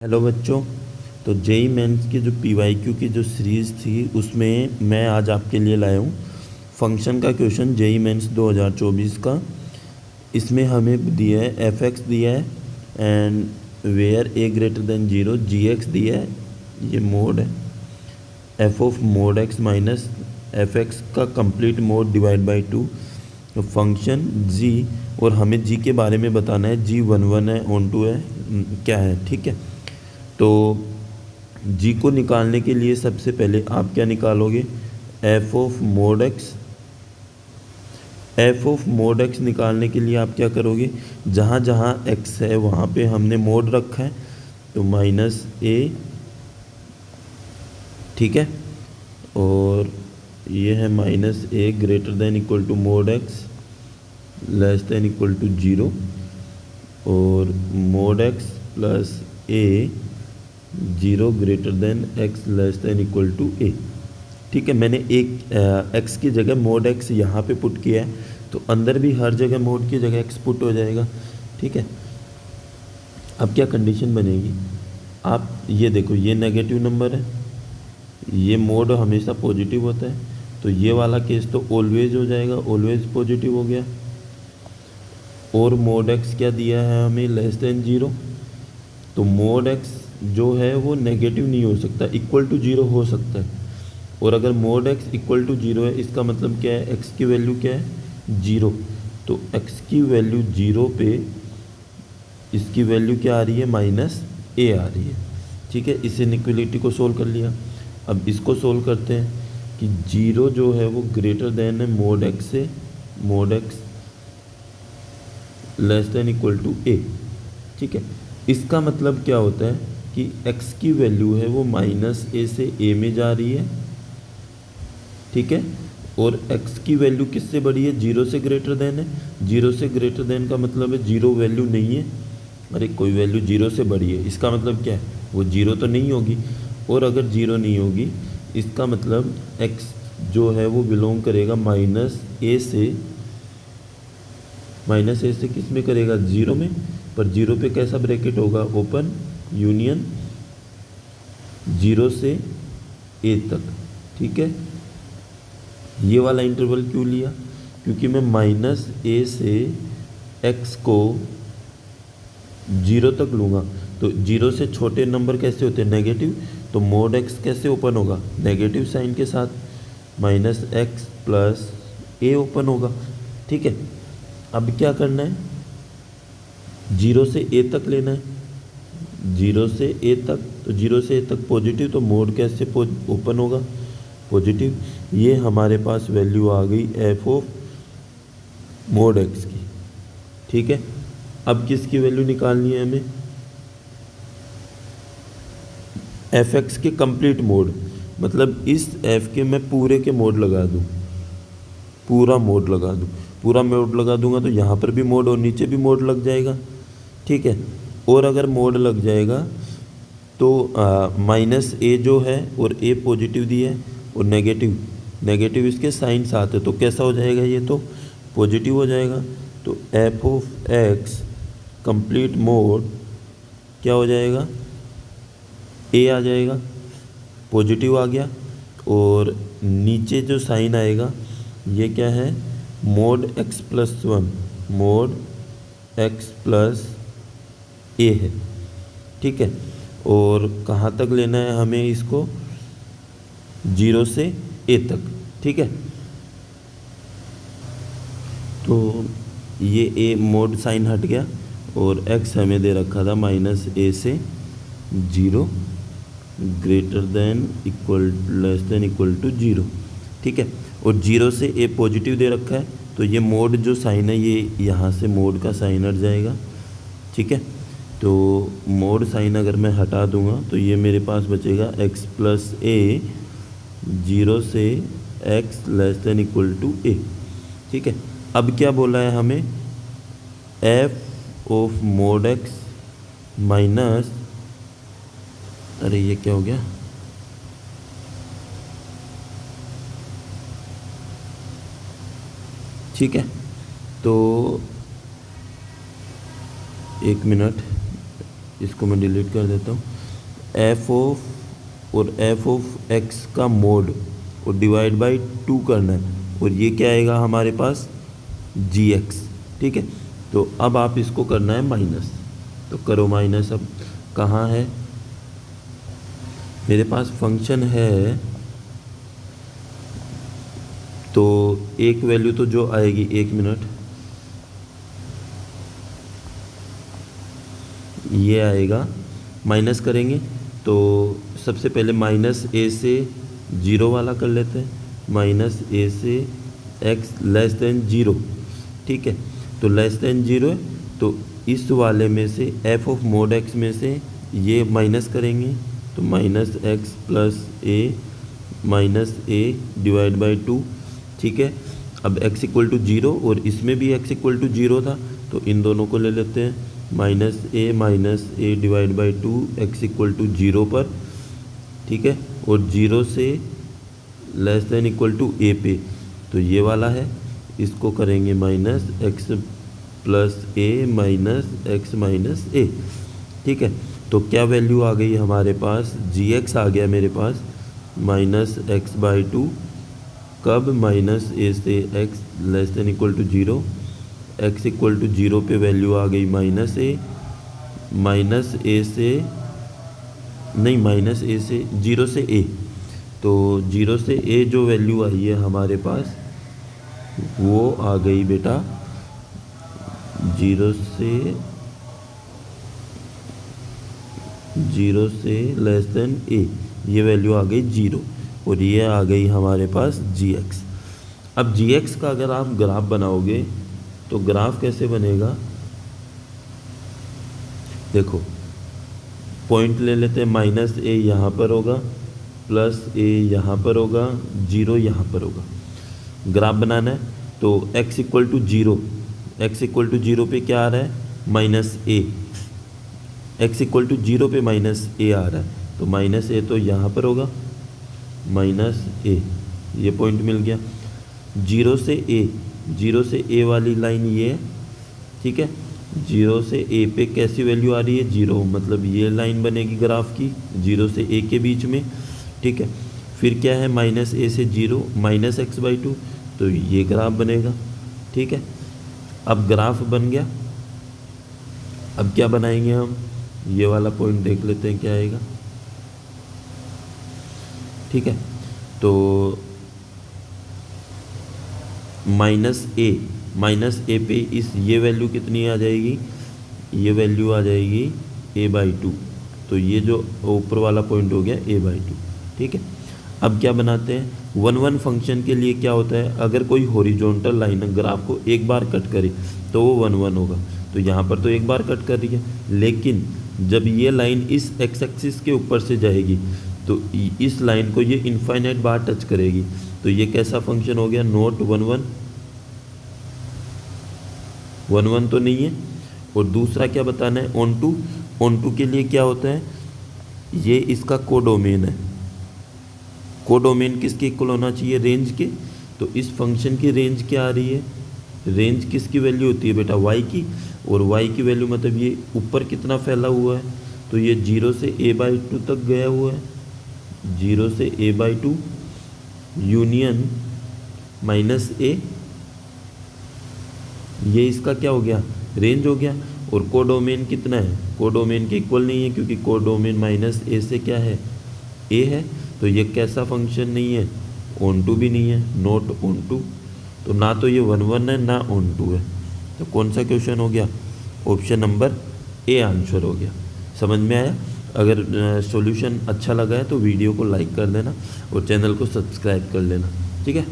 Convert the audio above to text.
Hello बच्चों। तो JEE mains की जो पीवाईक्यू की जो सीरीज़ थी उसमें मैं आज आपके लिए लाया हूँ फंक्शन का क्वेश्चन जेई मेंस 2024 का। इसमें हमें दिया है एफ एक्स दिया है and where A greater than 0 G X दिया है, ये मोड है F of mod X minus F X का कंप्लीट मोड डिवाइड बाई 2। तो फंक्शन जी और हमें जी के बारे में बताना है, जी 1 है ऑन 2 है क्या है, ठीक है। तो जी को निकालने के लिए सबसे पहले आप क्या निकालोगे, F of mod x. F of mod x निकालने के लिए आप क्या करोगे, जहाँ जहाँ एक्स है वहाँ पे हमने मोड रखा है तो माइनस ए, ठीक है। और ये है minus A greater than equal to mod X less than equal to 0 और mod X plus A 0 greater than X less than equal to A, ठीक है। मैंने एक एक्स की जगह मोड एक्स यहाँ पे पुट किया है तो अंदर भी हर जगह मोड की जगह एक्स पुट हो जाएगा, ठीक है। अब क्या कंडीशन बनेगी, आप ये देखो, ये नेगेटिव नंबर है, ये मोड हमेशा पॉजिटिव होता है तो ये वाला केस तो ऑलवेज हो जाएगा, ऑलवेज पॉजिटिव हो गया। और मोड एक्स क्या दिया है हमें, लेस देन 0, तो मोड एक्स जो है वो नेगेटिव नहीं हो सकता, इक्वल टू 0 हो सकता है। और अगर मोड एक्स इक्वल टू 0 है इसका मतलब क्या है, एक्स की वैल्यू क्या है 0, तो एक्स की वैल्यू 0 पे इसकी वैल्यू क्या आ रही है, माइनस ए आ रही है, ठीक है। इस इनइक्वलिटी को सोल्व कर लिया। अब इसको सोल्व करते हैं कि 0 जो है वो ग्रेटर देन है मोड एक्स से, mod X less than equal to A, ठीक है। इसका मतलब क्या होता है कि x की वैल्यू है वो माइनस ए से a में जा रही है, ठीक है। और x की वैल्यू किससे बड़ी है, 0 से ग्रेटर देन है। 0 से ग्रेटर देन का मतलब है 0 वैल्यू नहीं है, अरे कोई वैल्यू 0 से बड़ी है, इसका मतलब क्या है, वो 0 तो नहीं होगी। और अगर 0 नहीं होगी इसका मतलब x जो है वो बिलोंग करेगा माइनस ए से, माइनस ए से किस में करेगा, 0 में। पर 0 पे कैसा ब्रैकेट होगा, ओपन यूनियन 0 से ए तक, ठीक है। ये वाला इंटरवल क्यों लिया, क्योंकि मैं माइनस ए से x को 0 तक लूँगा तो 0 से छोटे नंबर कैसे होते हैं, नेगेटिव, तो मोड x कैसे ओपन होगा, नेगेटिव साइन के साथ, माइनस एक्स प्लस ए ओपन होगा, ठीक है। अब क्या करना है, 0 से a तक लेना है, 0 से a तक, तो 0 से a तक पॉजिटिव, तो मोड कैसे ओपन होगा, पॉजिटिव। ये हमारे पास वैल्यू आ गई एफ ऑफ मोड एक्स की, ठीक है। अब किसकी वैल्यू निकालनी है हमें, एफ एक्स के कंप्लीट मोड, मतलब इस एफ के मैं पूरे के मोड लगा दूँ, पूरा मोड लगा दूँ, पूरा मोड लगा दूंगा तो यहाँ पर भी मोड और नीचे भी मोड लग जाएगा, ठीक है। और अगर मोड लग जाएगा तो माइनस ए जो है और ए पॉजिटिव दिया है और नेगेटिव, नेगेटिव इसके साइन साथ है तो कैसा हो जाएगा, ये तो पॉजिटिव हो जाएगा। तो F of x complete mode क्या हो जाएगा, ए आ जाएगा, पॉजिटिव आ गया। और नीचे जो साइन आएगा ये क्या है, mod X plus 1, mod X plus A है, ठीक है। और कहाँ तक लेना है हमें इसको, 0 से ए तक, ठीक है। तो ये ए मोड साइन हट गया और एक्स हमें दे रखा था माइनस ए से 0 greater than equal less than equal to 0, ठीक है। और 0 से ए पॉजिटिव दे रखा है तो ये मोड जो साइन है ये यहाँ से मोड का साइन हट जाएगा, ठीक है। तो मोड साइन अगर मैं हटा दूंगा तो ये मेरे पास बचेगा x प्लस ए 0 से x less than equal to A, ठीक है। अब क्या बोला है हमें, f of mod x minus, अरे ये क्या हो गया, ठीक है। तो एक मिनट, इसको मैं डिलीट कर देता हूँ। एफ ऑफ और एफ ऑफ एक्स का मोड और डिवाइड बाई 2 करना है, और ये क्या आएगा हमारे पास जी एक्स। ठीक है, तो अब आप इसको करना है माइनस, तो करो माइनस। अब कहाँ है मेरे पास फंक्शन है, तो एक वैल्यू तो जो आएगी, 1 मिनट, ये आएगा, माइनस करेंगे तो सबसे पहले माइनस ए से 0 वाला कर लेते हैं, माइनस ए से एक्स लेस देन 0। ठीक है, तो लेस देन 0 है, तो इस वाले में से एफ ऑफ मोड एक्स में से ये माइनस करेंगे, तो minus x plus A minus A divide by 2। ठीक है, अब x इक्वल टू 0 और इसमें भी x इक्वल टू 0 था, तो इन दोनों को ले लेते हैं, minus A divide by 2 x equal to 0 पर। ठीक है, और 0 से less than equal to a पे, तो ये वाला है, इसको करेंगे minus x plus A minus X minus A. ठीक है, तो क्या वैल्यू आ गई हमारे पास, gx आ गया मेरे पास माइनस एक्स बाई 2, कब, माइनस ए से x less than equal to 0, x equal to 0 पे वैल्यू आ गई माइनस ए से नहीं, माइनस ए से 0 से a, तो 0 से a जो वैल्यू आई है हमारे पास वो आ गई बेटा 0 से लेस देन a, ये वैल्यू आ गई 0, और ये आ गई हमारे पास gx। अब gx का अगर आप ग्राफ बनाओगे तो ग्राफ कैसे बनेगा, देखो पॉइंट ले लेते हैं, माइनस ए यहाँ पर होगा, प्लस ए यहाँ पर होगा, 0 यहाँ पर होगा। ग्राफ बनाना है तो x equal to 0, x equal to 0 पे क्या आ रहा है, minus A, x equal to 0 पे माइनस ए आ रहा है, तो माइनस ए तो यहाँ पर होगा, माइनस ए, ये पॉइंट मिल गया। 0 से ए वाली लाइन ये है। ठीक है, 0 से ए पे कैसी वैल्यू आ रही है, 0, मतलब ये लाइन बनेगी ग्राफ की 0 से ए के बीच में। ठीक है, फिर क्या है, माइनस ए से 0 माइनस एक्स बाई 2, तो ये ग्राफ बनेगा। ठीक है, अब ग्राफ बन गया, अब क्या बनाएंगे हम, ये वाला पॉइंट देख लेते हैं क्या आएगा। ठीक है, तो माइनस ए पे इस ये वैल्यू कितनी आ जाएगी, ये वैल्यू आ जाएगी a बाई 2, तो ये जो ऊपर वाला पॉइंट हो गया a बाई 2। ठीक है, अब क्या बनाते हैं, 1 फंक्शन के लिए क्या होता है, अगर कोई हॉरिजॉन्टल लाइन ग्राफ को एक बार कट करे तो वो 1 होगा, तो यहाँ पर तो एक बार कट कर रही है, लेकिन जब ये लाइन इस एक्स एक्सिस के ऊपर से जाएगी तो इस लाइन को ये इनफाइनाइट बार टच करेगी, तो ये कैसा फंक्शन हो गया, नॉट 1 तो नहीं है। और दूसरा क्या बताना है, ऑन टू के लिए क्या होता है, ये इसका कोडोमेन है, कोडोमेन किसके इक्वल होना चाहिए, रेंज के, तो इस फंक्शन की रेंज क्या आ रही है, रेंज किसकी वैल्यू होती है बेटा, y की, और y की वैल्यू मतलब ये ऊपर कितना फैला हुआ है, तो ये 0 से a बाई 2 तक गया हुआ है, 0 से a by 2 union minus a, ये इसका क्या हो गया, रेंज हो गया। और कोडोमेन कितना है, कोडोमेन के इक्वल नहीं है, क्योंकि कोडोमेन माइनस a से क्या है, a है, तो ये कैसा फंक्शन नहीं है, ऑन टू भी नहीं है, नॉट ऑन टू, तो ना तो ये 1 है ना ऑन टू है, तो कौन सा क्वेश्चन हो गया, ऑप्शन नंबर ए आंसर हो गया। समझ में आया, अगर सॉल्यूशन अच्छा लगा है तो वीडियो को लाइक कर देना और चैनल को सब्सक्राइब कर लेना। ठीक है।